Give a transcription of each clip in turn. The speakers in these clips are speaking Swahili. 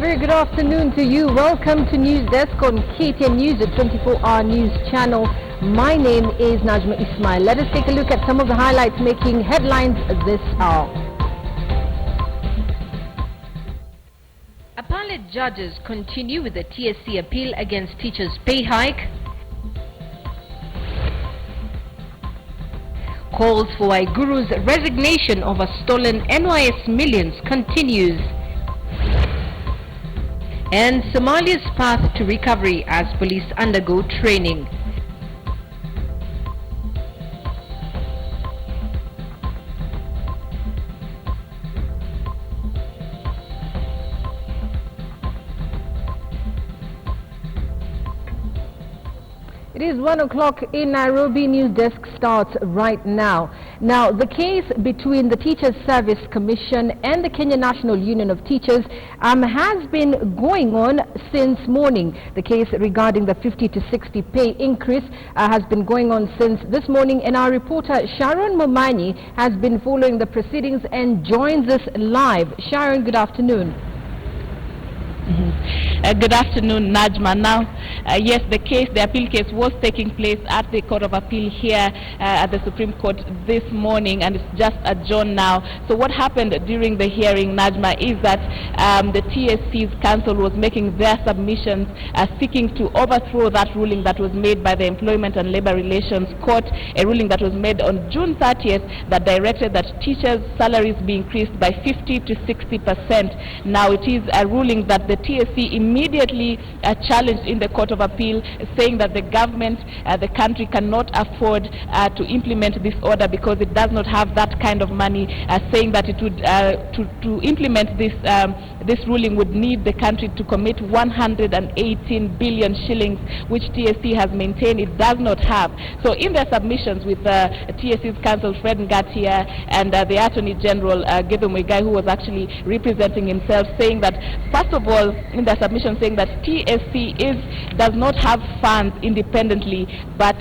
very good afternoon to you. Welcome to News Desk on KTN News, the 24-hour news channel. My name is Najma Ismail. Let us take a look at some of the highlights making headlines this hour. Appellate judges continue with the TSC appeal against teachers' pay hike. Calls for Waiguru's resignation over stolen NYS millions continues. And Somalia's path to recovery as police undergo training. It is 1 o'clock in Nairobi. News Desk starts right now. Now, the case between the Teachers Service Commission and the Kenya National Union of Teachers has been going on since morning. The case regarding the 50 to 60 pay increase has been going on since this morning, and our reporter Sharon Momanyi has been following the proceedings and joins us live. Sharon, good afternoon. Good afternoon, Najma. Now, yes, the appeal case was taking place at the Court of Appeal here at the Supreme Court this morning, and it's just adjourned now. So what happened during the hearing, Najma, is that the TSC's counsel was making their submissions seeking to overthrow that ruling that was made by the Employment and Labor Relations Court, a ruling that was made on June 30th that directed that teachers' salaries be increased by 50 to 60%. Now, it is a ruling that the TSC immediately challenged in the Court of Appeal, saying that the government, the country cannot afford to implement this order because it does not have that kind of money, saying that it would to implement this ruling would need the country to commit 118 billion shillings, which TSC has maintained it does not have. So in their submissions with TSC's counsel Fred Ngatia and the Attorney General Gideon Muigai, who was actually representing himself, saying that first of all, in their submission, saying that TSC does not have funds independently, but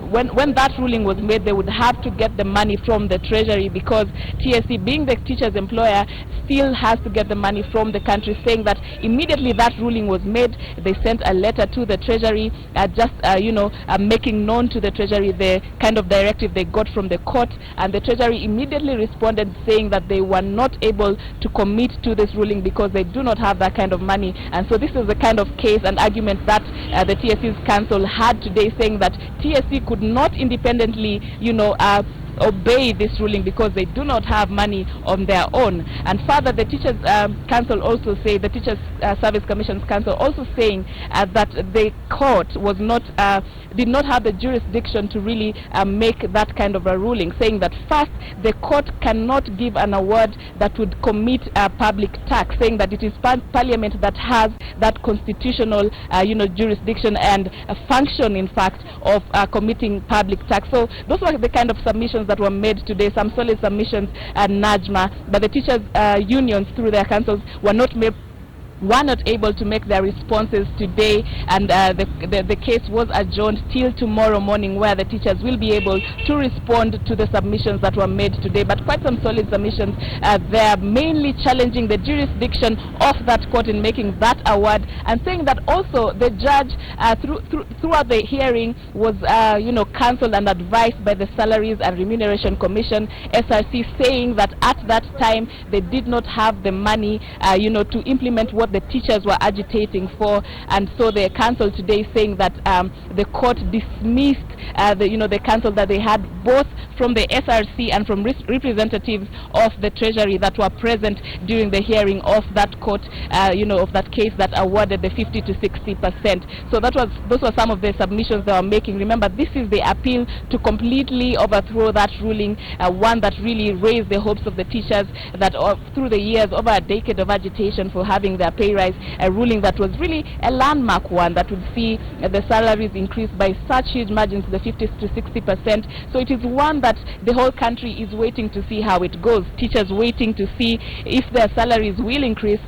when that ruling was made, they would have to get the money from the treasury, because TSC, being the teacher's employer, still has to get the money from the country, saying that immediately that ruling was made, they sent a letter to the treasury, making known to the treasury the kind of directive they got from the court, and the treasury immediately responded saying that they were not able to commit to this ruling because they do not have that kind of money. And so this is the kind of case and argument that the TSC's counsel had today, saying that TSC could not independently, obey this ruling because they do not have money on their own. And further, the Teachers Council also say, the Teachers Service Commission's Council also saying that the court was not did not have the jurisdiction to really make that kind of a ruling, saying that first, the court cannot give an award that would commit public tax, saying that it is Parliament that has that constitutional jurisdiction and function, in fact, of committing public tax. So those were the kind of submissions that were made today, some solid submissions, Najma, but the teachers unions through their councils were not able to make their responses today, and the case was adjourned till tomorrow morning, where the teachers will be able to respond to the submissions that were made today. But quite some solid submissions. They're mainly challenging the jurisdiction of that court in making that award, and saying that also the judge throughout the hearing was counseled and advised by the Salaries and Remuneration Commission, SRC, saying that at that time they did not have the money to implement what the teachers were agitating for. And so the council today saying that the court dismissed the council that they had, both from the SRC and from representatives of the Treasury that were present during the hearing of that court, of that case that awarded the 50 to 60%. So those were some of the submissions they were making. Remember, this is the appeal to completely overthrow that ruling, one that really raised the hopes of the teachers that through the years, over a decade of agitation for having their pay rise, a ruling that was really a landmark one that would see the salaries increased by such huge margins, the 50 to 60%. So it is one that the whole country is waiting to see how it goes. Teachers waiting to see if their salaries will increase.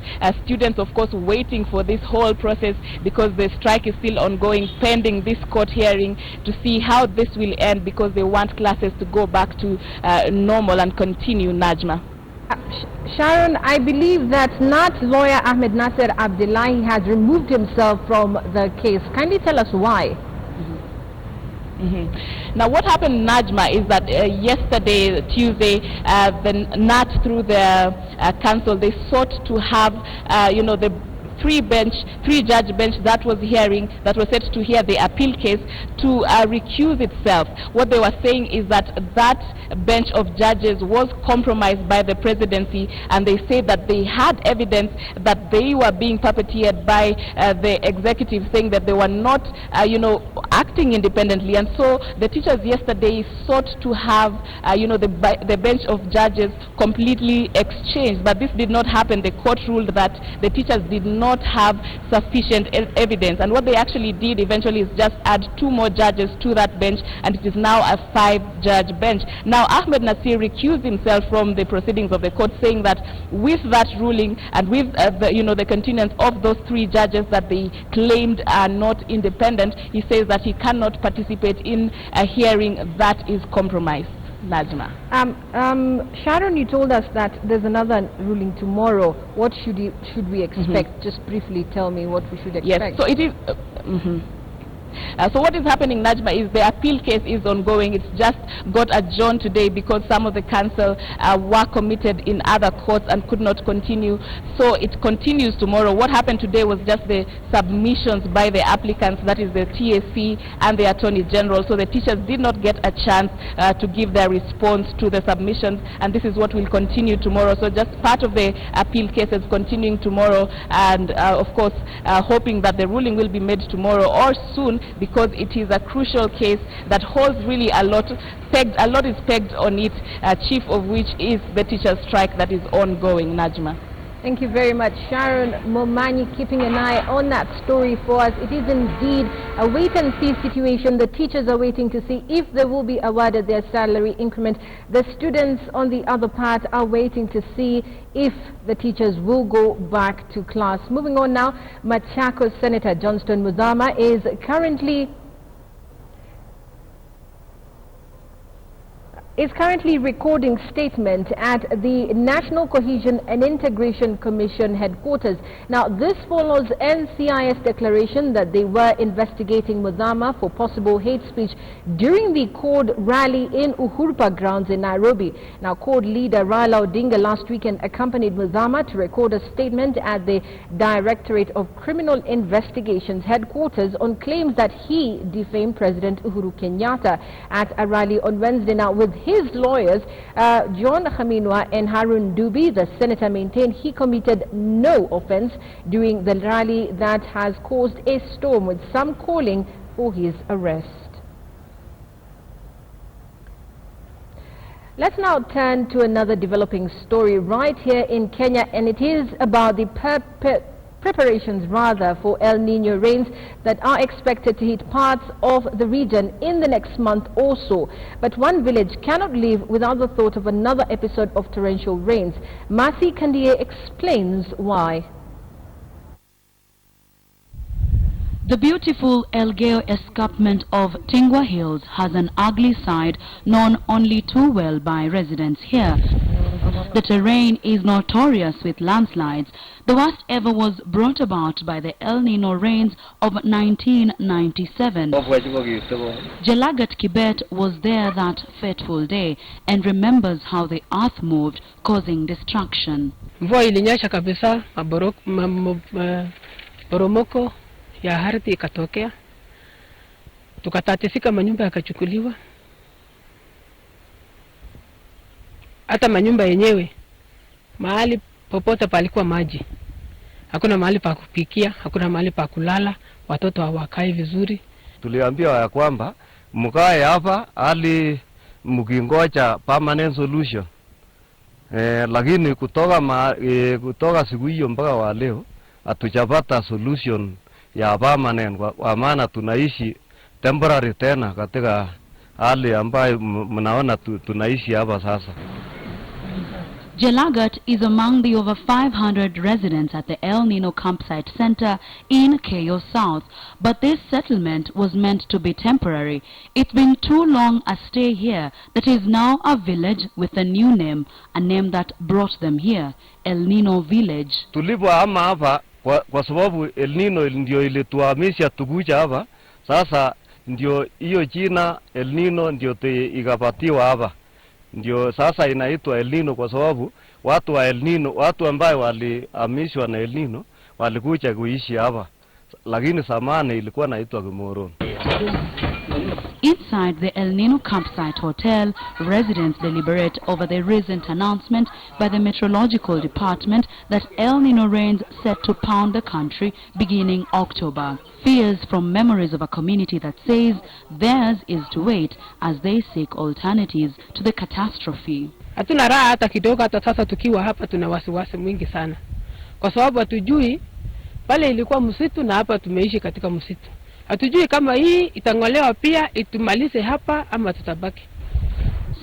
Students, of course, waiting for this whole process because the strike is still ongoing, pending this court hearing to see how this will end, because they want classes to go back to normal and continue, Najma. Sharon, I believe that not lawyer Ahmed Nasser Abdullahi has removed himself from the case. Kindly tell us why. Now, what happened, Najma, is that yesterday, Tuesday, the NAT through the council, they sought to have, the three-judge bench that was set to hear the appeal case to recuse itself. What they were saying is that that bench of judges was compromised by the presidency, and they say that they had evidence that they were being puppeteered by the executive, saying that they were not, acting independently. And so the teachers yesterday sought to have, the bench of judges completely exchanged, but this did not happen. The court ruled that the teachers did not have sufficient evidence, and what they actually did eventually is just add 2 more judges to that bench, and it is now a 5-judge bench. Now, Ahmed Nasser recused himself from the proceedings of the court, saying that with that ruling and with the continuance of those 3 judges that they claimed are not independent, he says that he cannot participate in a hearing that is compromised. Najma. Sharon, you told us that there's another ruling tomorrow. What should we expect? Just briefly tell me what we should expect. Yes, so it is. So what is happening, Najma, is the appeal case is ongoing. It's just got adjourned today because some of the council were committed in other courts and could not continue. So it continues tomorrow. What happened today was just the submissions by the applicants, that is the TSC and the Attorney General. So the teachers did not get a chance to give their response to the submissions, and this is what will continue tomorrow. So just part of the appeal case is continuing tomorrow, and of course hoping that the ruling will be made tomorrow or soon, because it is a crucial case that holds really a lot is pegged on it, chief of which is the teacher strike that is ongoing. Najma. Thank you very much, Sharon Momanyi, keeping an eye on that story for us. It is indeed a wait-and-see situation. The teachers are waiting to see if they will be awarded their salary increment. The students, on the other part, are waiting to see if the teachers will go back to class. Moving on now, Machakos Senator Johnston Muthama is currently recording statement at the National Cohesion and Integration Commission headquarters. Now, this follows NCIS declaration that they were investigating Muthama for possible hate speech during the CORD rally in Uhurpa grounds in Nairobi. Now, CORD leader Raila Odinga last weekend accompanied Muthama to record a statement at the Directorate of Criminal Investigations headquarters on claims that he defamed President Uhuru Kenyatta at a rally on Wednesday. Now, with his lawyers, John Khaminwa and Harun Dubi, the senator maintained he committed no offense during the rally that has caused a storm, with some calling for his arrest. Let's now turn to another developing story right here in Kenya, and it is about the preparations for El Nino rains that are expected to hit parts of the region in the next month or so. But one village cannot live without the thought of another episode of torrential rains. Masi Kandie explains why. The beautiful Elgeyo escarpment of Tingwa Hills has an ugly side known only too well by residents here. The terrain is notorious with landslides. The worst ever was brought about by the El Nino rains of 1997. Jelagat Kibet was there that fateful day and remembers how the earth moved, causing destruction. Mvua ilinyesha kabisa, poromoko ya ardhi ikatokea, tukatatisika, manyumba yakachukuliwa. Hata manyumba yenyewe mahali popote palikuwa maji. Hakuna mahali pa kupikia, hakuna mahali pa kulala, watoto hawakai vizuri. Tuliambiwa ya kwamba mkae hapa hali mkingoja permanent solution. Lakini kutoka siku hiyo mpaka wa leo hatujapata solution ya permanent, kwa maana tunaishi temporary tena katika hali ambayo mnaona tunaishi hapa sasa. Jelagat is among the over 500 residents at the El Nino campsite center in Keyo South, but this settlement was meant to be temporary. It's been too long a stay here that is now a village with a new name, a name that brought them here, El Nino Village. Tulipohama hapa kwa sababu El Nino ndio ilituhamisha tukuja hapa, sasa ndio hiyo jina El Nino ndio ikapatiwa hapa. Ndio sasa inaitwa El Nino kwa sababu watu wa El Nino, watu ambao walihamishwa na El Nino walikuja kuishi hapa, lakini zamani ilikuwa inaitwa Kimoroni. Inside the El Nino campsite hotel, residents deliberate over the recent announcement by the meteorological department that El Nino rains set to pound the country beginning October. Fears from memories of a community that says theirs is to wait as they seek alternatives to the catastrophe. Hatuna raha hata kidogo. Hata sasa tukiwa hapa tuna wasiwasi mwingi sana, kwa sababu hatujui pale ilikuwa msitu na hapa tumeishi katika msitu. Hatujui kama hii itangolewa pia itumalize hapa ama tutabaki.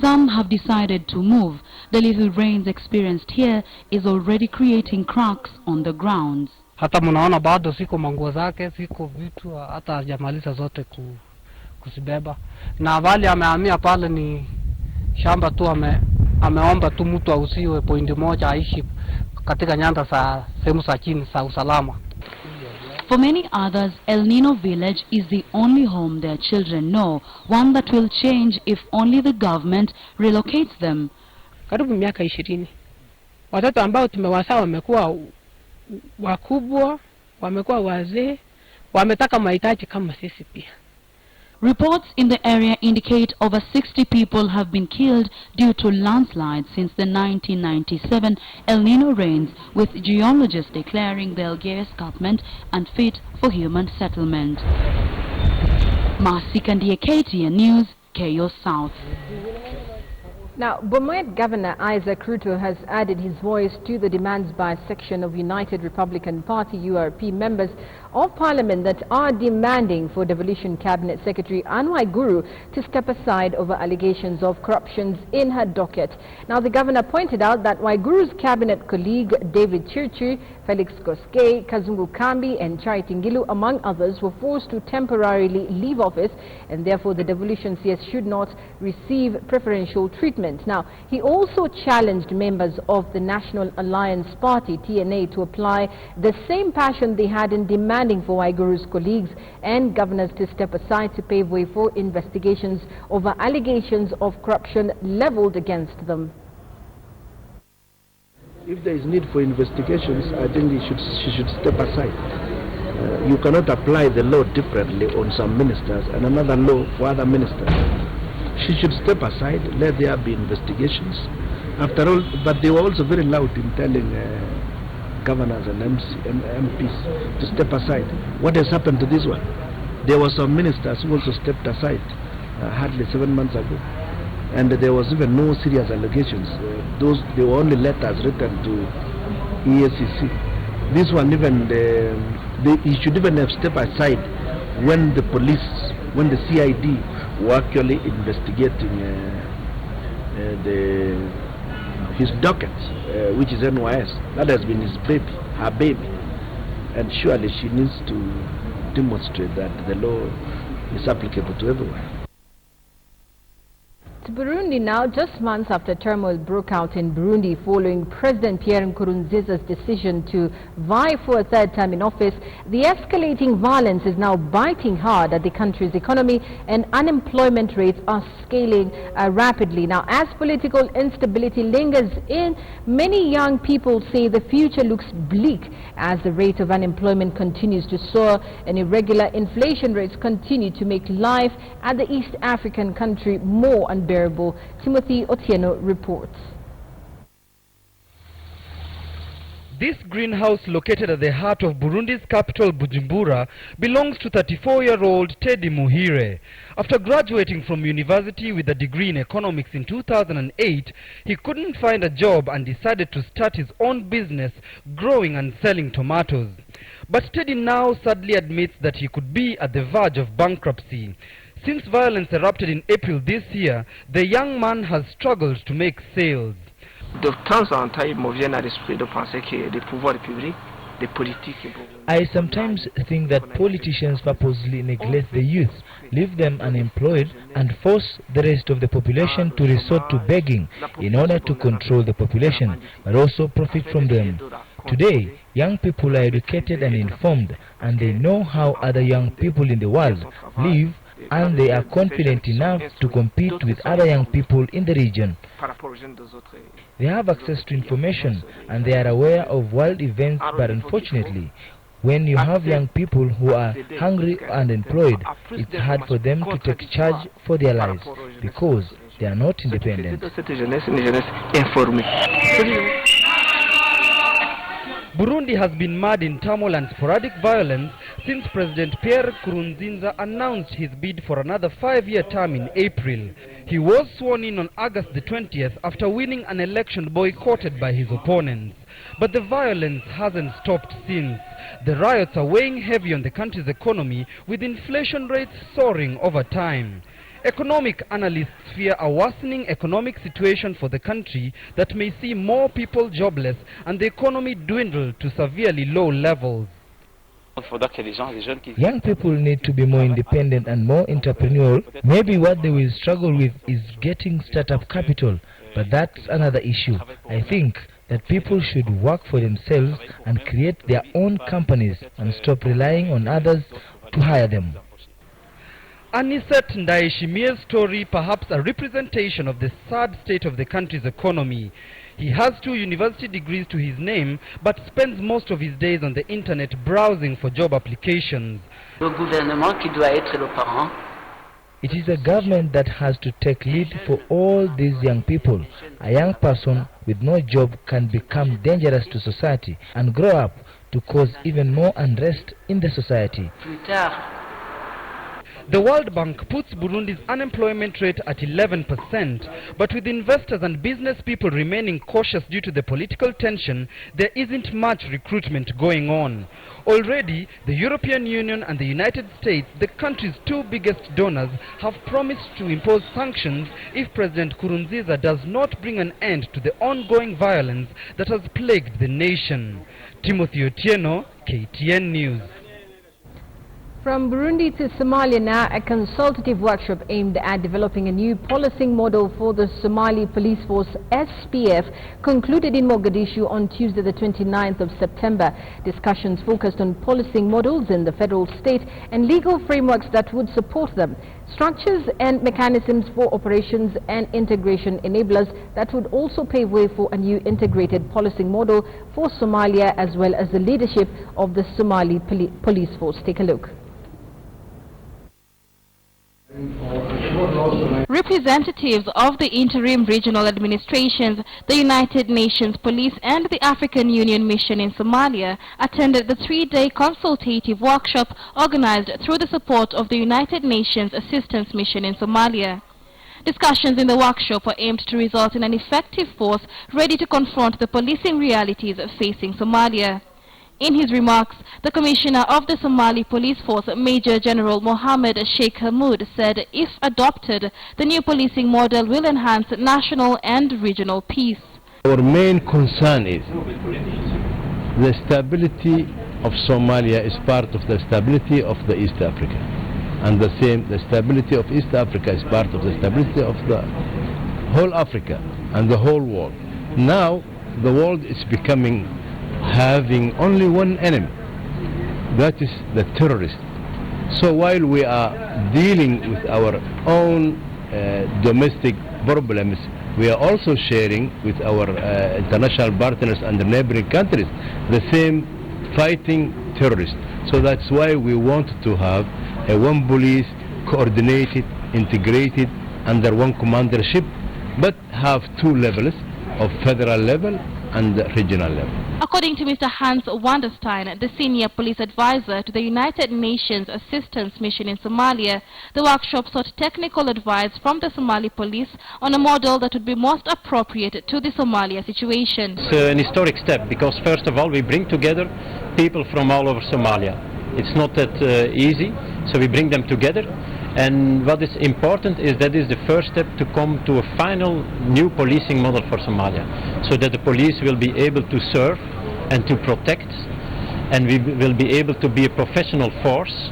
Some have decided to move. The little rains experienced here is already creating cracks on the grounds. Hata mnaona bado siko manguo zake, siko vitu, hata hajamaliza zote kusibeba. Na wale amehamia pale ni shamba tu, ameomba tu mtu ausiwe point moja aishi katika nyanda za sehemu za chini za usalama. For many others, El Nino village is the only home their children know, one that will change if only the government relocates them. Karibu miaka 20. Watoto ambao tumewazaa wamekuwa wakubwa, wamekuwa wazee, wametaka mahitaji kama sisi pia. Reports in the area indicate over 60 people have been killed due to landslides since the 1997 El Nino rains, with geologists declaring the Elgeyo escarpment unfit for human settlement. Masikandie, KTN News, Keyo South. Now, Bomet Governor Isaac Ruto has added his voice to the demands by a section of United Republican Party URP members of Parliament that are demanding for Devolution Cabinet Secretary Anne Waiguru to step aside over allegations of corruption in her docket. Now, the governor pointed out that Waiguru's cabinet colleague David Chirchir, Felix Koskei, Kazungu Kambi and Charity Ngilu, among others, were forced to temporarily leave office, and therefore the devolution CS should not receive preferential treatment. Now, he also challenged members of the National Alliance Party, TNA, to apply the same passion they had in demanding for Waiguru's colleagues and governors to step aside to pave way for investigations over allegations of corruption leveled against them. If there is need for investigations, I think she should step aside. You cannot apply the law differently on some ministers and another law for other ministers. She should step aside, let there be investigations. After all, but they were also very loud in telling governors and MPs to step aside. What has happened to this one? There were some ministers who also stepped aside hardly 7 months ago. And there was even no serious allegations. They were only letters written to EACC. This one even, he should even have stepped aside when the police, when the CID were actually investigating his docket, which is NYS. That has been his baby, her baby. And surely she needs to demonstrate that the law is applicable to everyone. To Burundi now, just months after turmoil broke out in Burundi following President Pierre Nkurunziza's decision to vie for a third term in office, the escalating violence is now biting hard at the country's economy and unemployment rates are scaling rapidly. Now, as political instability lingers in, many young people say the future looks bleak as the rate of unemployment continues to soar and irregular inflation rates continue to make life at the East African country more unbearable. Timothy Otieno reports. This greenhouse, located at the heart of Burundi's capital Bujumbura, belongs to 34-year-old Teddy Muhire. After graduating from university with a degree in economics in 2008, he couldn't find a job and decided to start his own business, growing and selling tomatoes. But Teddy now sadly admits that he could be at the verge of bankruptcy. Since violence erupted in April this year, the young man has struggled to make sales. De temps en temps, il me vient à l'esprit de penser que les pouvoirs publics, les politiques... I sometimes think that politicians purposely neglect the youth, leave them unemployed, and force the rest of the population to resort to begging in order to control the population, but also profit from them. Today, young people are educated and informed, and they know how other young people in the world live, and they are confident enough to compete with other young people in the region. They have access to information, and they are aware of world events, but unfortunately, when you have young people who are hungry and unemployed, it's hard for them to take charge for their lives because they are not independent. Burundi has been mad in turmoil and sporadic violence since President Pierre Nkurunziza announced his bid for another 5-year term in April. He was sworn in on August the 20th after winning an election boycotted by his opponents. But the violence hasn't stopped since. The riots are weighing heavy on the country's economy, with inflation rates soaring over time. Economic analysts fear a worsening economic situation for the country that may see more people jobless and the economy dwindle to severely low levels. Young people need to be more independent and more entrepreneurial. Maybe what they will struggle with is getting startup capital, but that's another issue. I think that people should work for themselves and create their own companies and stop relying on others to hire them. Aniset Ndaishimie's story, perhaps a representation of the sad state of the country's economy. He has 2 university degrees to his name, but spends most of his days on the internet browsing for job applications. It is a government that has to take lead for all these young people. A young person with no job can become dangerous to society and grow up to cause even more unrest in the society. The World Bank puts Burundi's unemployment rate at 11%, but with investors and business people remaining cautious due to the political tension, there isn't much recruitment going on. Already, the European Union and the United States, the country's 2 biggest donors, have promised to impose sanctions if President Nkurunziza does not bring an end to the ongoing violence that has plagued the nation. Timothy Otieno, KTN News. From Burundi to Somalia now, a consultative workshop aimed at developing a new policing model for the Somali Police Force SPF concluded in Mogadishu on Tuesday the 29th of September. Discussions focused on policing models in the federal, state and legal frameworks that would support them, structures and mechanisms for operations and integration enablers that would also pave way for a new integrated policing model for Somalia as well as the leadership of the Somali Police Force. Take a look. Representatives of the interim regional administrations, the United Nations Police and the African Union Mission in Somalia attended the 3-day consultative workshop organized through the support of the United Nations Assistance Mission in Somalia. Discussions in the workshop were aimed to result in an effective force ready to confront the policing realities facing Somalia. In his remarks, the Commissioner of the Somali Police Force, Major General Mohammed Sheikh Hamoud, said if adopted, the new policing model will enhance national and regional peace. Our main concern is the stability of Somalia is part of the stability of the East Africa. And the stability of East Africa is part of the stability of the whole Africa and the whole world. Now, the world is having only one enemy, that is the terrorist. So while we are dealing with our own domestic problems, we are also sharing with our international partners and the neighboring countries the same fighting terrorists. So that's why we want to have a one police, coordinated, integrated, under one commandership, but have 2 levels of federal level and regional level. According to Mr. Hans Wanderstein, the senior police advisor to the United Nations Assistance Mission in Somalia, the workshop sought technical advice from the Somali police on a model that would be most appropriate to the Somalia situation. It's an historic step because, first of all, we bring together people from all over Somalia. It's not that easy, so we bring them together And what is important is that is the first step to come to a final new policing model for Somalia, so that the police will be able to serve and to protect, and we will be able to be a professional force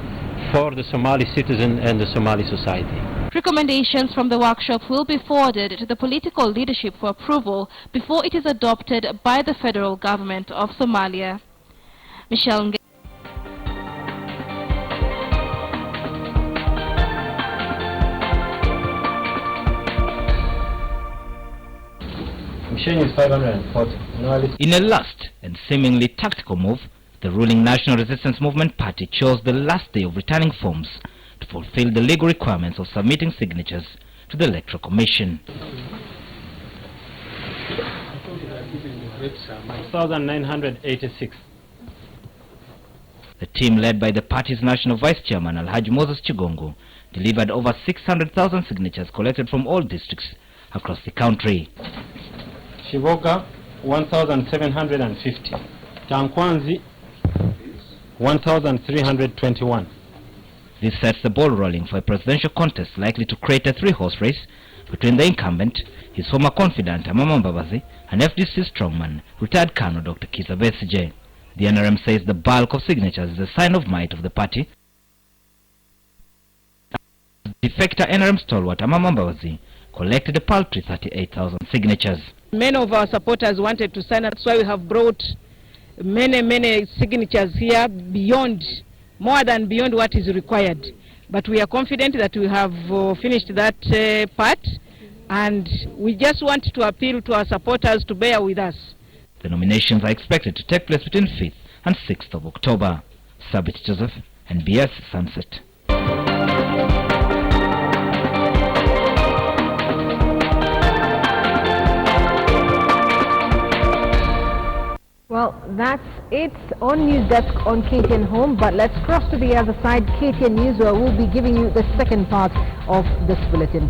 for the Somali citizen and the Somali society. Recommendations from the workshop will be forwarded to the political leadership for approval before it is adopted by the federal government of Somalia. Michelle. Is 540. In a last and seemingly tactical move, the ruling National Resistance Movement Party chose the last day of returning forms to fulfill the legal requirements of submitting signatures to the Electoral Commission. 1,986. The team, led by the party's National Vice Chairman Alhaji Moses Chigongo, delivered over 600,000 signatures collected from all districts across the country. Shivoga 1,750. Tankwanzi 1,321. This sets the ball rolling for a presidential contest likely to create a three-horse race between the incumbent, his former confidant Amama Mbabazi, and FDC strongman, retired Colonel Dr. Kizza Besigye. The NRM says the bulk of signatures is a sign of might of the party. Defector NRM stalwart Amama Mbabazi collected a paltry 38,000 signatures. Many of our supporters wanted to sign up, that's why we have brought many signatures here more than beyond what is required. But we are confident that we have finished that part, and we just want to appeal to our supporters to bear with us. The nominations are expected to take place between 5th and 6th of October. Sabit Joseph, NBS Sunset. Well, that's it on News Desk on KTN Home, but let's cross to the other side. KTN News, where we'll be giving you the second part of this bulletin.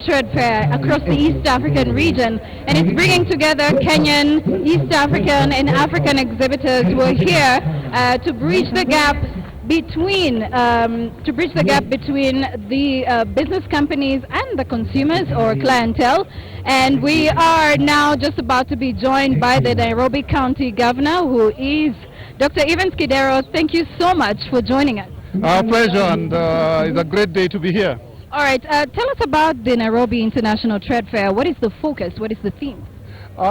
trade fair across the East African region, and it's bringing together Kenyan, East African and African exhibitors who are here to bridge the gap between the business companies and the consumers or clientele. And we are now just about to be joined by the Nairobi County Governor, who is Dr. Kidero. Thank you so much for joining us. Our pleasure, and it's a great day to be here. All right, tell us about the Nairobi International Trade Fair. What is the focus? What is the theme?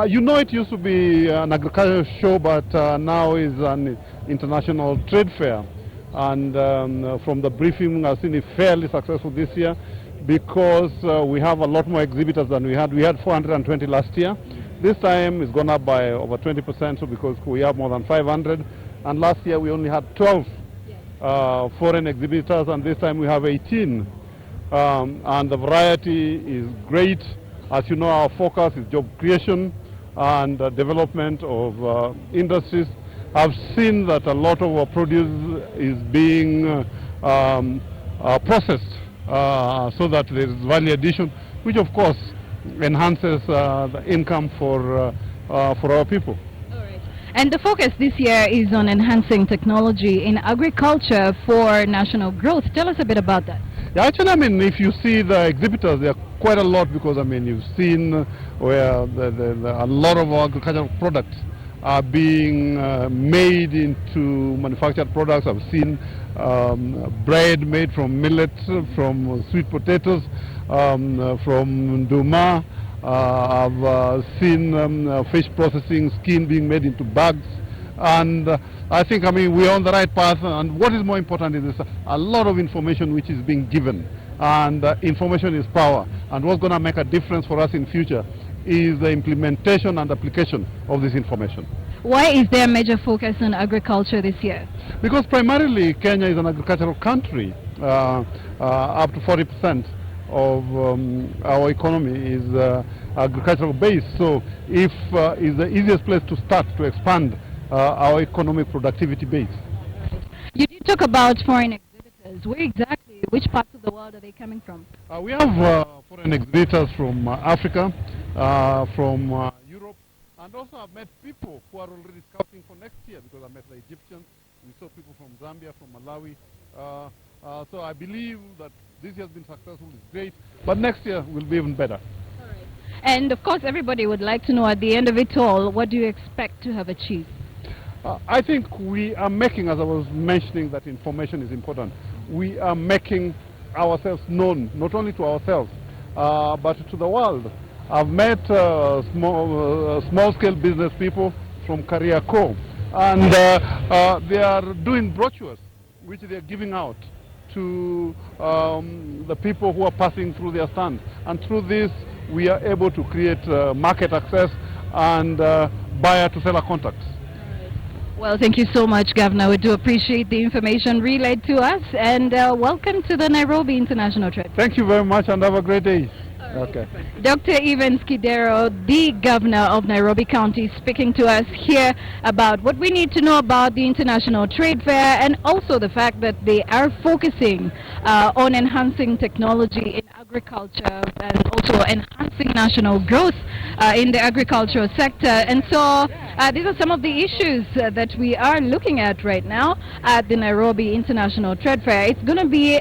You know, it used to be an agricultural show, but now is an international trade fair. And from the briefing, I've seen it fairly successful this year because we have a lot more exhibitors than we had. We had 420 last year. This time it's gone up by over 20%, so because we have more than 500. And last year we only had 12 foreign exhibitors, and this time we have 18. And the variety is great. As you know, our focus is job creation and development of industries. I've seen that a lot of our produce is being processed so that there is value addition, which of course enhances the income for our people. And the focus this year is on enhancing technology in agriculture for national growth. Tell us a bit about that. Yeah, actually, I mean, if you see the exhibitors, there are quite a lot, because I mean, you've seen where a lot of our agricultural products are being made into manufactured products. I've seen bread made from millet, from sweet potatoes, from duma. I've seen fish processing, skin being made into bags. And I think, I mean, we're on the right path. And what is more important is a lot of information which is being given. And information is power. And what's going to make a difference for us in future is the implementation and application of this information. Why is there a major focus on agriculture this year? Because primarily Kenya is an agricultural country. Up to 40% of our economy is agricultural based. So if is the easiest place to start to expand our economic productivity base. You did talk about foreign exhibitors. Where exactly, which parts of the world are they coming from? We have foreign exhibitors from Africa, from Europe, and also I've met people who are already scouting for next year, because I met the Egyptians, we saw people from Zambia, from Malawi. So I believe that this year has been successful, it's great, but next year will be even better. All right. And of course everybody would like to know, at the end of it all, what do you expect to have achieved? I think we are making, as I was mentioning, that information is important. We are making ourselves known, not only to ourselves, but to the world. I've met small-scale business people from Kariako, and they are doing brochures which they are giving out to the people who are passing through their stand. And through this, we are able to create market access and buyer-to-seller contacts. Well, thank you so much, Governor. We do appreciate the information relayed to us, and welcome to the Nairobi International Trade. Thank you very much, and have a great day. Okay. Dr. Kidero, the Governor of Nairobi County, speaking to us here about what we need to know about the International Trade Fair, and also the fact that they are focusing on enhancing technology in agriculture and also enhancing national growth in the agricultural sector. And so these are some of the issues that we are looking at right now at the Nairobi International Trade Fair. It's going to be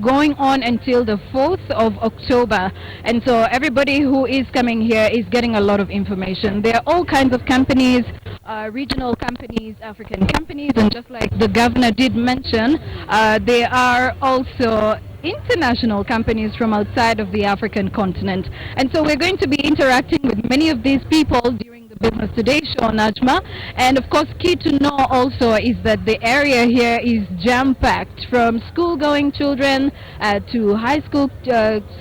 going on until the 4th of October. And so everybody who is coming here is getting a lot of information. There are all kinds of companies, regional companies, African companies, and just like the governor did mention, there are also international companies from outside of the African continent. And so we're going to be interacting with many of these people during the Business Today show, Najma. And of course, key to know also is that the area here is jam-packed, from school-going children to high school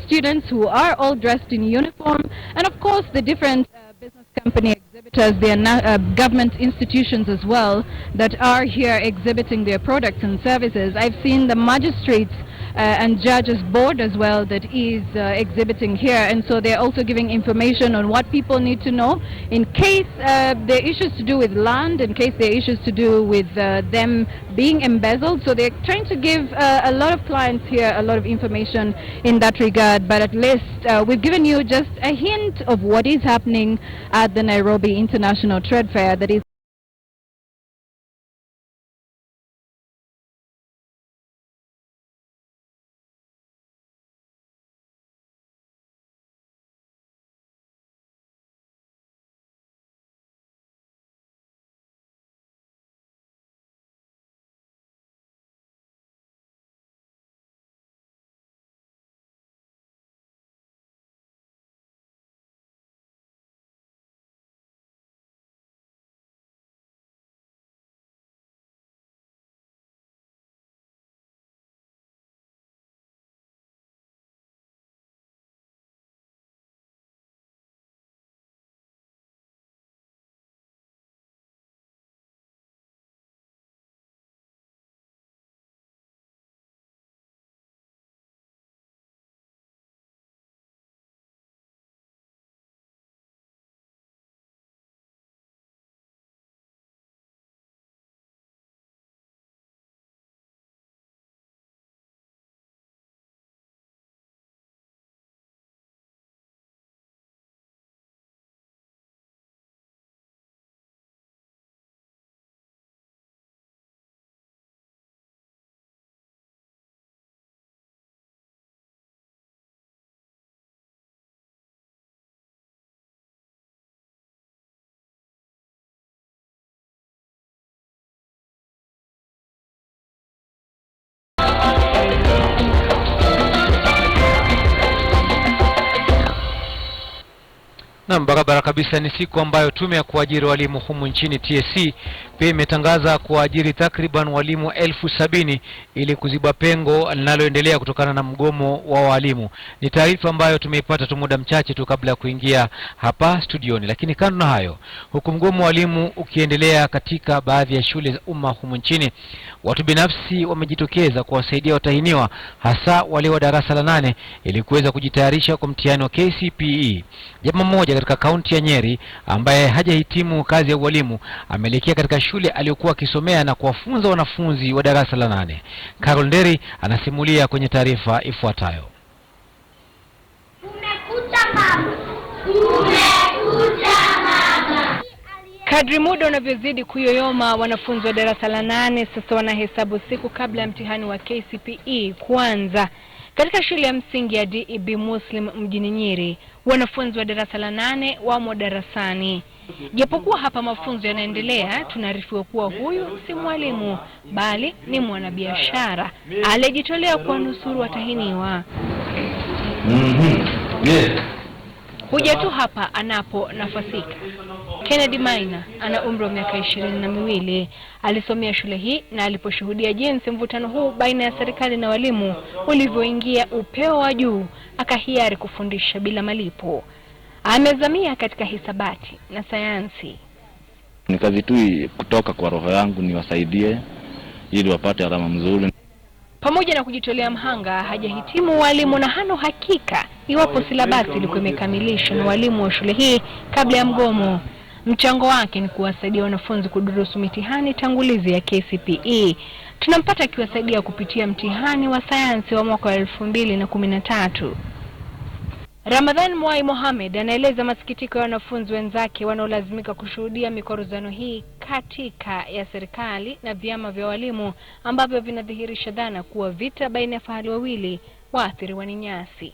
students who are all dressed in uniform, and of course the different business company exhibitors, their government institutions as well, that are here exhibiting their products and services. I've seen the magistrates and judges board as well that is exhibiting here, and so they're also giving information on what people need to know in case there are issues to do with land, in case there are issues to do with them being embezzled. So they're trying to give a lot of clients here a lot of information in that regard, but at least we've given you just a hint of what is happening at the Nairobi International Trade Fair that is Na barabara kabisa. Ni siku ambayo tume ya kuajiri walimu humu nchini TSC pia imetangaza kuajiri takriban walimu 70,000 ili kuziba pengo linaloendelea kutokana na mgomo wa walimu. Ni taarifa ambayo tumeipata tu muda mchache tu kabla ya kuingia hapa studioni. Lakini kando na hayo, huku mgomo wa walimu ukiendelea katika baadhi ya shule za umma humu nchini, watu binafsi wamejitokeza kuwasaidia watahiniwa, hasa wale wa darasa la 8 ili kuweza kujitayarisha kwa mtihani wa KCPE. Jamaa mmoja katika kaunti ya Nyeri ambaye hajahitimu kazi ya ualimu ameelekea katika shule aliyokuwa akisomea na kuwafunza wanafunzi wa darasa la 8. Carol Nderi anasimulia kwenye taarifa ifuatayo. Kadri muda unavyozidi kuyoyoma, wanafunzi wa darasa la 8 sasa wanahesabu siku kabla ya mtihani wa KCPE kuanza. Katika shule ya msingi ya DEB Muslim mjini Nyeri, wanafunzi wa darasa la 8 wamo darasani. Japokuwa hapa mafunzo yanaendelea, tunaarifiwa kuwa huyu si mwalimu bali ni mwanabiashara aliyejitolea kuwanusuru watahiniwa. Huja tu hapa anapo nafasika. Kennedy Maina ana umri wa miaka 22. Alisomea shule hii na aliposhuhudia jinsi mvutano huu baina ya serikali na walimu ulivyoingia upeo wa juu, akahiari kufundisha bila malipo. Amezamia katika hisabati na sayansi. Ni kazi tu kutoka kwa roho yangu niwasaidie ili wapate alama mzuri. Pamoja na kujitolea mhanga, hajahitimu walimu na hana hakika iwapo silabasi ilikuwa imekamilishwa na walimu wa shule hii kabla ya mgomo. Mchango wake ni kuwasaidia wanafunzi kudurusu mitihani tangulizi ya KCPE. Tunampata akiwasaidia kupitia mtihani wa sayansi wa mwaka wa 2013. Ramadhan Mwai Mohamed anaeleza masikitiko ya wanafunzi wenzake wanaolazimika kushuhudia mikorozano hii katika ya serikali na vyama vya walimu ambavyo vinadhihirisha dhana kuwa vita baina ya fahali wawili waathiriwa ni nyasi.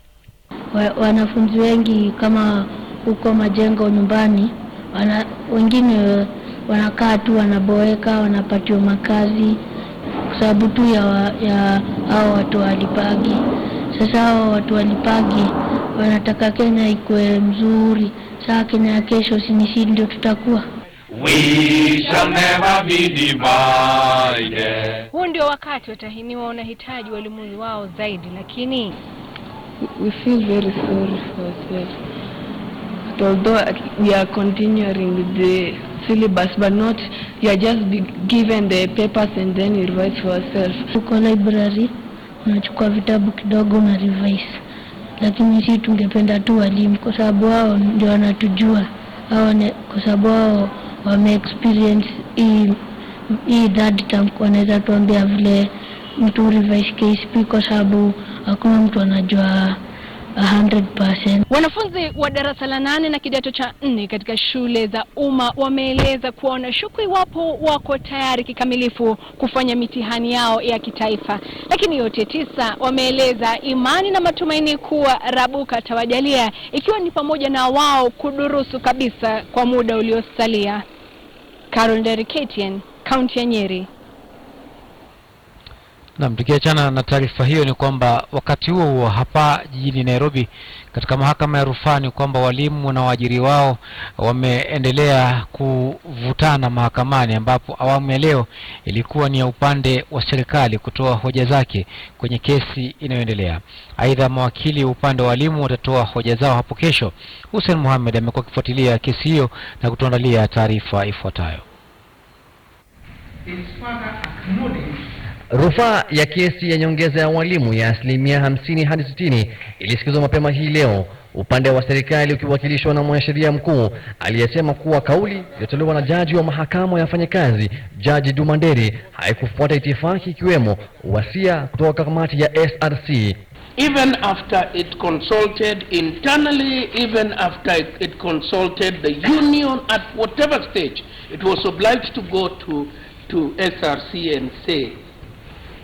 Wanafunzi wengi kama huko majengo nyumbani, wengine wanakaa tu wanaboeka, wanapatiwa makazi kwa sababu tu ya hao watu walipagi. Sasa hao watu walipagi wanataka Kenya ikuwe mzuri. Sasa Kenya ya kesho sisi ndio tutakuwa. We shall never be divided. Huu ndio wakati watahiniwa wanahitaji walimu wao zaidi, lakini we feel very sorry for ourselves. Although we are continuing with the syllabus, but not we are just given the papers and then we revise for ourselves. Uko library unachukua vitabu kidogo na revise. Lakini sisi tungependa tu walimu kwa sababu wao ndio wanatujua. Kwa sababu wao wame experience hii third term, wanaweza tuambia vile mtu revise KCP kwa sababu hakuna mtu anajua 100%. Wanafunzi wa darasa la 8 na kidato cha 4 katika shule za umma wameeleza kuwa wanashuku iwapo wako tayari kikamilifu kufanya mitihani yao ya kitaifa. Lakini yote 9 wameeleza imani na matumaini kuwa Rabuka atawajalia, ikiwa ni pamoja na wao kudurusu kabisa kwa muda uliosalia. Carol KTN, kaunti ya Nyeri. Na tukiachana na taarifa hiyo ni kwamba wakati huo hapa jijini Nairobi katika mahakama ya rufani kwamba walimu na waajiri wao wameendelea kuvutana mahakamani, ambapo awamu ya leo ilikuwa ni ya upande wa serikali kutoa hoja zake kwenye kesi inayoendelea. Aidha, mawakili upande wa walimu watatoa hoja zao hapo kesho. Hussein Mohamed amekuwa akifuatilia kesi hiyo na kutuandalia taarifa ifuatayo. Rufaa ya kesi ya nyongeza ya walimu ya 50% hadi 60 ilisikizwa mapema hii leo, upande wa serikali ukiwakilishwa na mwanasheria mkuu aliyesema kuwa kauli iliyotolewa na jaji wa mahakama ya wafanyakazi Jaji Dumanderi haikufuata itifaki, ikiwemo wasia kutoka kamati ya SRC. Even after it consulted internally, even after it consulted the union at whatever stage, it was obliged to go to SRC and say,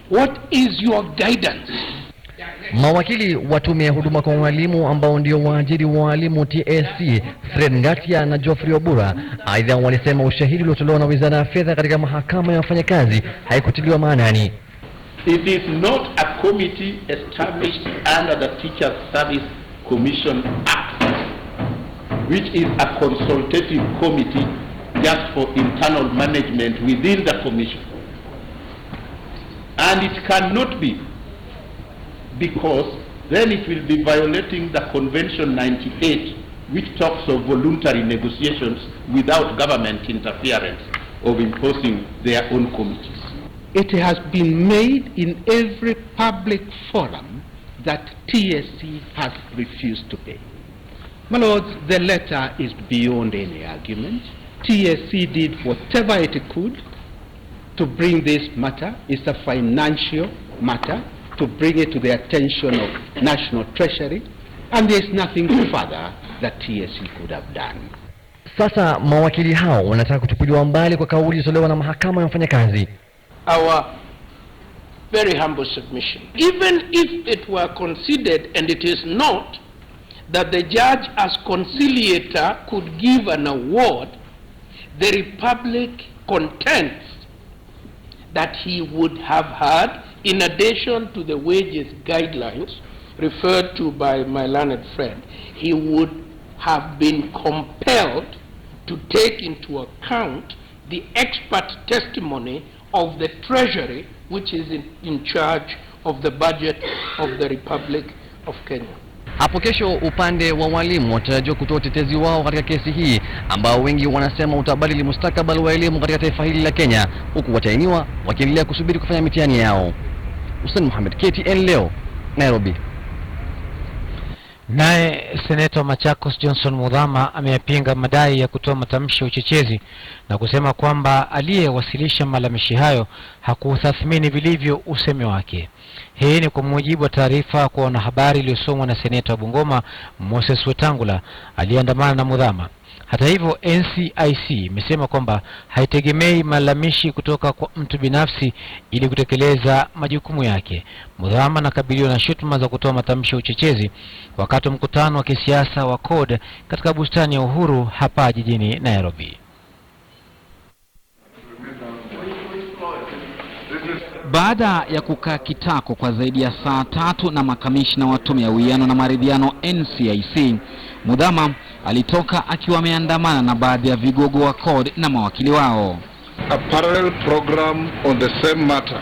what is your guidance? Mawakili wa tume ya huduma kwa walimu ambao ndio waajiri wa walimu TSC, Fred Ngatia na Geoffrey Obura, aidha walisema ushahidi uliotolewa na Wizara ya Fedha katika mahakama ya wafanyakazi haikutiliwa maanani. It is not a committee established under the Teachers Service Commission Act, which is a consultative committee just for internal management within the commission. And it cannot be, because then it will be violating the Convention 98, which talks of voluntary negotiations without government interference of imposing their own committees. It has been made in every public forum that TSC has refused to pay. My lords, the letter is beyond any argument. TSC did whatever it could to bring this matter. It's a financial matter, to bring it to the attention of National Treasury, and there's nothing further that TSC could have done. Sasa mawakili hao wanataka kutupiliwa mbali kwa kauli iliyotolewa na mahakama ya wafanyakazi. Our very humble submission, even if it were considered, and it is not, that the judge as conciliator could give an award, the Republic contends that he would have had, in addition to the wages guidelines referred to by my learned friend, he would have been compelled to take into account the expert testimony of the Treasury, which is in charge of the budget of the Republic of Kenya. Hapo kesho upande wa walimu watarajiwa kutoa utetezi wao katika kesi hii, ambao wengi wanasema utabadili mustakabali wa elimu katika taifa hili la Kenya, huku watainiwa wakiendelea kusubiri kufanya mitihani yao. Hussein Mohamed, KTN Leo, Nairobi. Naye Seneta Machakos Johnson Mudhama ameyapinga madai ya kutoa matamshi ya uchochezi na kusema kwamba aliyewasilisha malalamishi hayo hakutathmini vilivyo usemi wake. Hii ni kwa mujibu wa taarifa kwa wanahabari iliyosomwa na Seneta wa Bungoma Moses Wetangula aliyeandamana na Mudhama. Hata hivyo, NCIC imesema kwamba haitegemei malalamishi kutoka kwa mtu binafsi ili kutekeleza majukumu yake. Mudhama anakabiliwa na shutuma za kutoa matamshi ya uchochezi wakati wa mkutano wa kisiasa wa CORD katika bustani ya Uhuru hapa jijini Nairobi. Baada ya kukaa kitako kwa zaidi ya saa 3 na makamishna wa tume ya uwiano na maridhiano NCIC, Mudhama alitoka akiwa ameandamana na baadhi ya vigogo wa CORD na mawakili wao. A parallel program on the same matter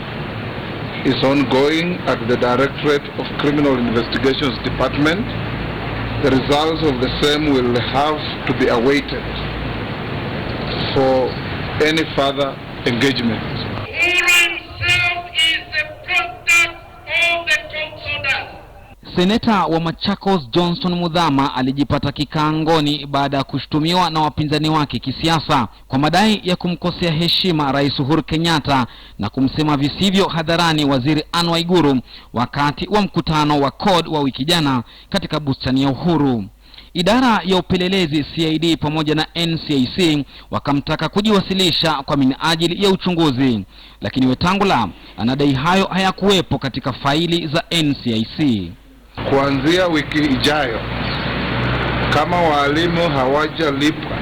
is ongoing at the Directorate of Criminal Investigations Department. The results of the same will have to be awaited for any further engagement. Is the product of the Seneta wa Machakos Johnson Mudhama alijipata kikaangoni baada ya kushtumiwa na wapinzani wake kisiasa kwa madai ya kumkosea heshima Rais Uhuru Kenyatta na kumsema visivyo hadharani Waziri Anne Waiguru wakati wa mkutano wa CORD wa wiki jana katika bustani ya Uhuru. Idara ya upelelezi CID pamoja na NCIC wakamtaka kujiwasilisha kwa minajili ya uchunguzi, lakini Wetangula anadai hayo hayakuwepo katika faili za NCIC. Kuanzia wiki ijayo, kama walimu hawajalipwa,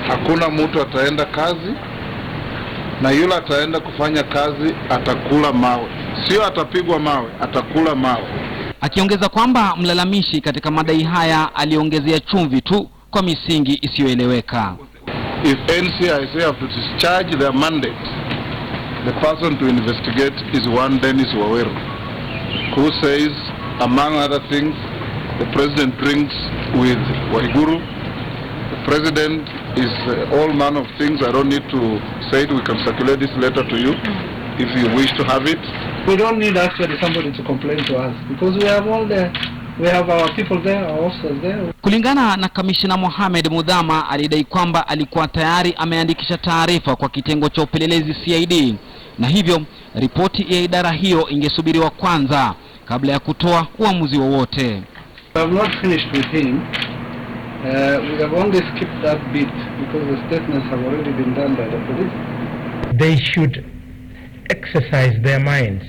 hakuna mtu ataenda kazi, na yule ataenda kufanya kazi atakula mawe. Sio atapigwa mawe, atakula mawe. Akiongeza kwamba mlalamishi katika madai haya aliongezea chumvi tu kwa misingi isiyoeleweka. If NCIC have to discharge their mandate, the person to investigate is one Dennis Waweru, who says, among other things, the president drinks with Waiguru. The president is all manner of things. I don't need to say it. We can circulate this letter to you if you wish to have it. We don't need actually somebody to complain to us because we have we have our people there, our officers there. Kulingana na Kamishna Mohamed Mudhama, alidai kwamba alikuwa tayari ameandikisha taarifa kwa kitengo cha upelelezi CID, na hivyo ripoti ya idara hiyo ingesubiriwa kwanza kabla ya kutoa uamuzi wowote. We have not finished with him. We have only skipped that bit because the statements have already been done by the police. They should exercise their minds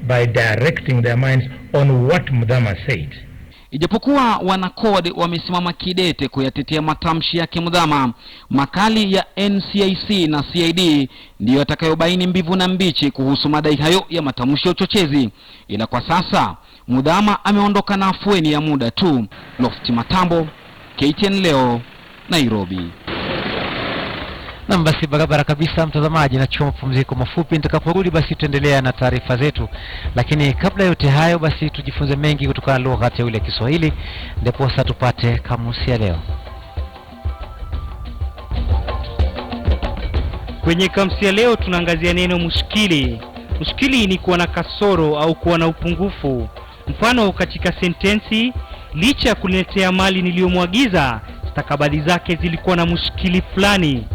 by directing their minds on what Mudhama said. Ijapokuwa wanakod wamesimama kidete kuyatetea matamshi yake Mudhama, makali ya NCIC na CID ndiyo yatakayobaini mbivu na mbichi kuhusu madai hayo ya matamshi ya uchochezi. Ila kwa sasa Mudhama ameondoka na afueni ya muda tu. Lofti Matambo, KTN Leo, Nairobi. Na basi barabara kabisa mtazamaji, na chukua mapumziko mafupi. Nitakaporudi basi tuendelea na taarifa zetu, lakini kabla yote hayo basi tujifunze mengi kutoka lugha ya ile Kiswahili, ndipo sasa tupate kamusi ya leo. Kwenye kamusi ya leo tunaangazia neno mushkili. Mushkili ni kuwa na kasoro au kuwa na upungufu. Mfano katika sentensi, licha ya kuniletea mali niliyomwagiza, stakabadhi zake zilikuwa na mushkili fulani.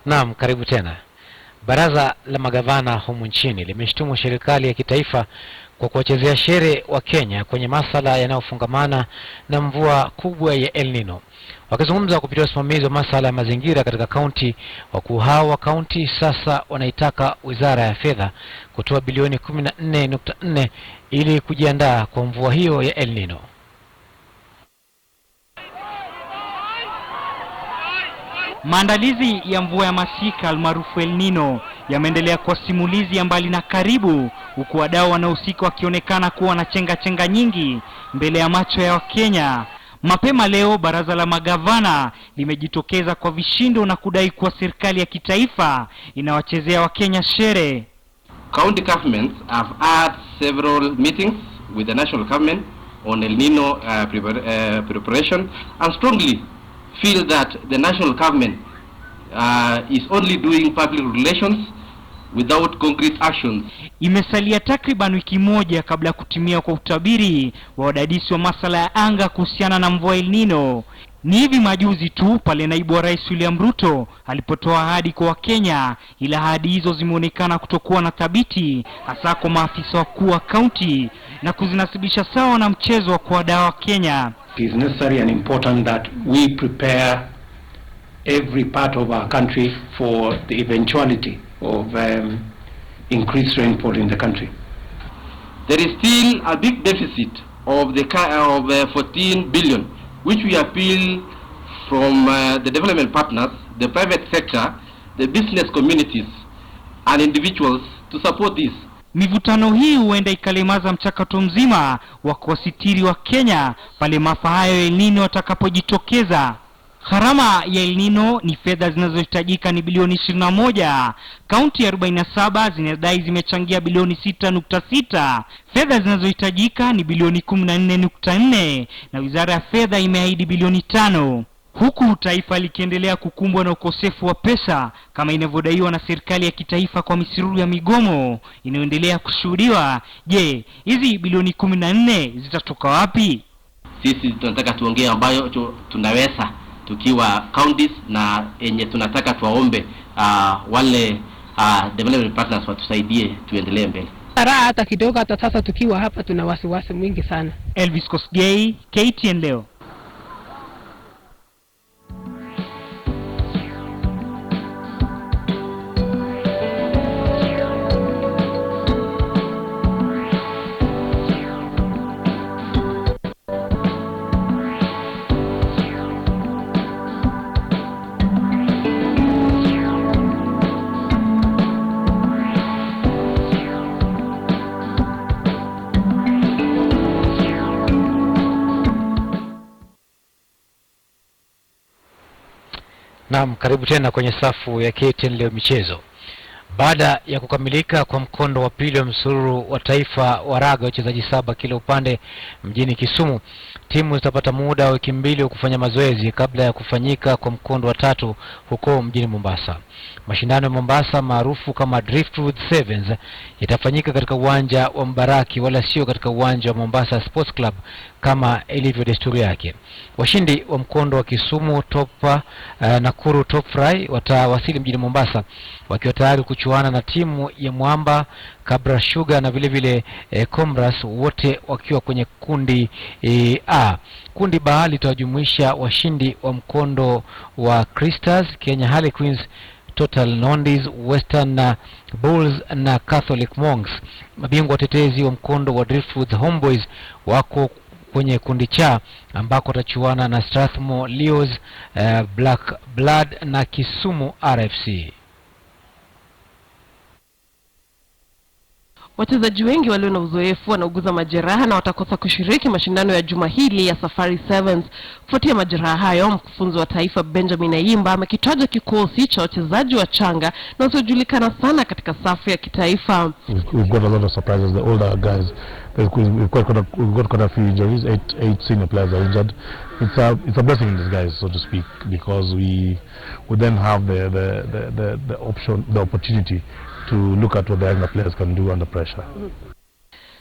Naam, karibu tena. Baraza la magavana humu nchini limeshtumu serikali ya kitaifa kwa kuwachezea shere wa Kenya kwenye masala yanayofungamana na mvua kubwa ya El Nino. Wakizungumza kupitia usimamizi wa masala ya mazingira katika kaunti, wakuu hao wa kaunti sasa wanaitaka Wizara ya Fedha kutoa bilioni 14.4 ili kujiandaa kwa mvua hiyo ya El Nino. Maandalizi ya mvua ya masika almaarufu El Nino yameendelea kwa simulizi ya mbali na karibu, huku wadau wanaohusika wakionekana kuwa na chenga nyingi mbele ya macho ya Wakenya. Mapema leo baraza la magavana limejitokeza kwa vishindo na kudai kuwa serikali ya kitaifa inawachezea Wakenya shere. County governments have had several meetings with the national government on El Nino preparation and strongly feel that the national government is only doing public relations without concrete actions. Imesalia takriban wiki moja kabla ya kutimia kwa utabiri wa wadadisi wa masala ya anga kuhusiana na mvua El Nino. Ni hivi majuzi tu pale naibu wa Rais William Ruto alipotoa ahadi kwa Wakenya, ila ahadi hizo zimeonekana kutokuwa na thabiti, hasa kwa maafisa wakuu wa kaunti, na kuzinasibisha sawa na mchezo wa kuwadaa wa Kenya. It is necessary and important that we prepare every part of our country for the eventuality of increased rainfall in the country. There is still a big deficit of 14 billion, which we appeal from the development partners, the private sector, the business communities and individuals to support this. Mivutano hii huenda ikalemaza mchakato mzima wa kuwasitiri wa Kenya pale maafa hayo El Nino atakapojitokeza. Gharama ya El Nino ni fedha zinazohitajika ni bilioni 21. Kaunti 47 zinadai zimechangia bilioni 6.6. Fedha zinazohitajika ni bilioni 14.4 na Wizara ya Fedha imeahidi bilioni 5. huku taifa likiendelea kukumbwa na ukosefu wa pesa kama inavyodaiwa na serikali ya kitaifa kwa misururu ya migomo inayoendelea kushuhudiwa. Je, hizi bilioni 14 zitatoka wapi? Sisi tunataka tuongee ambayo tunaweza tukiwa counties, na yenye tunataka tuwaombe wale development partners watusaidie tuendelee mbele. Hata kidogo, hata sasa tukiwa hapa tuna wasiwasi mwingi sana. Elvis Kosgei, KTN Leo. Naam, karibu tena kwenye safu ya KTN Leo michezo. Baada ya kukamilika kwa mkondo wa pili wa msururu wa taifa wa raga wachezaji 7 kila upande mjini Kisumu, timu zitapata muda wa wiki 2 wa kufanya mazoezi kabla ya kufanyika kwa mkondo wa 3 huko mjini Mombasa. Mashindano ya Mombasa maarufu kama Driftwood Sevens yatafanyika katika uwanja wa Mbaraki wala sio katika uwanja wa Mombasa Sports Club kama ilivyo desturi yake. Washindi wa mkondo wa Kisumu Nakuru Top Fry watawasili mjini Mombasa wakiwa tayari kuchuana na timu ya Mwamba, Kabra Sugar na vile vile Comras, wote wakiwa kwenye kundi A. Kundi B litajumuisha washindi wa mkondo wa Crystals, Kenya Harlequins, Total Nondis, Western Bulls na Catholic Monks. Mabingwa watetezi wa mkondo wa Driftwood Homeboys wako kwenye kundi cha ambako watachuana na Strathmore Leos, Black Blood na Kisumu RFC. Wachezaji wengi walio na uzoefu wanauguza majeraha na watakosa kushiriki mashindano ya juma hili ya Safari Sevens. Kufuatia majeraha hayo, mkufunzi wa taifa Benjamin Ayimba amekitaja kikosi cha wachezaji wachanga na wasiojulikana sana katika safu ya kitaifa. We've got a lot of surprises. The older guys, we've got quite a few injuries. Eight senior players are injured. It's a blessing in disguise, so to speak, because we then have the opportunity to look at what the younger players can do under pressure.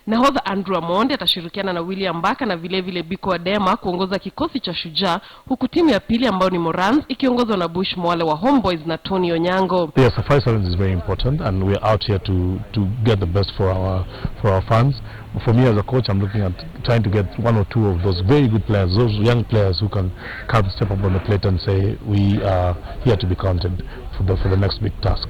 Nahodha Andrew Amonde atashirikiana na William Mbaka na vile vile Biko Adema kuongoza kikosi cha Shujaa, huku timu ya pili ambayo ni Morans ikiongozwa na Bush Mwale wa Homeboys na Tony Onyango. Yes, Safari Sevens is very important and we are out here to get the best for our fans. For me as a coach, I'm looking at trying to get one or two of those very good players, those young players who can come step up on the plate and say we are here to be counted for the next big task.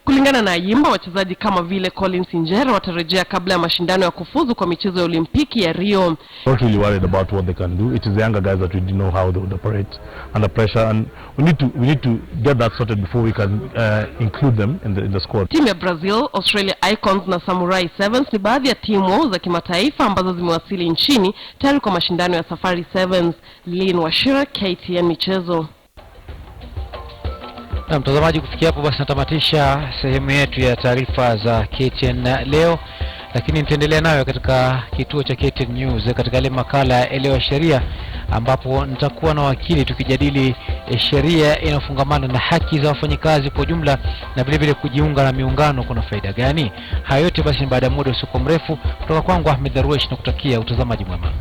Kulingana na Ayimba, wachezaji kama vile Collins Injero watarejea kabla ya mashindano ya kufuzu kwa michezo ya Olimpiki ya Rio. Not really worried about what they can do. It is the younger guys that we know how they would operate under pressure, and we need to get that sorted before we can include them in the squad. Timu ya Brazil, Australia Icons na Samurai Sevens ni baadhi ya timu za kimataifa ambazo zimewasili nchini tayari kwa mashindano ya Safari Sevens. Lynn Washira, KTN Michezo. Na mtazamaji, kufikia hapo basi natamatisha sehemu yetu ya taarifa za KTN leo, lakini nitaendelea nayo katika kituo cha KTN News katika ile makala ya Elewa Sheria, ambapo nitakuwa na wakili tukijadili sheria inayofungamana na haki za wafanyikazi kwa jumla na vile vile kujiunga na miungano kuna faida gani. Hayo yote basi baada ya muda usio mrefu. Kutoka kwangu Ahmed Darwesh na kutakia utazamaji mwema.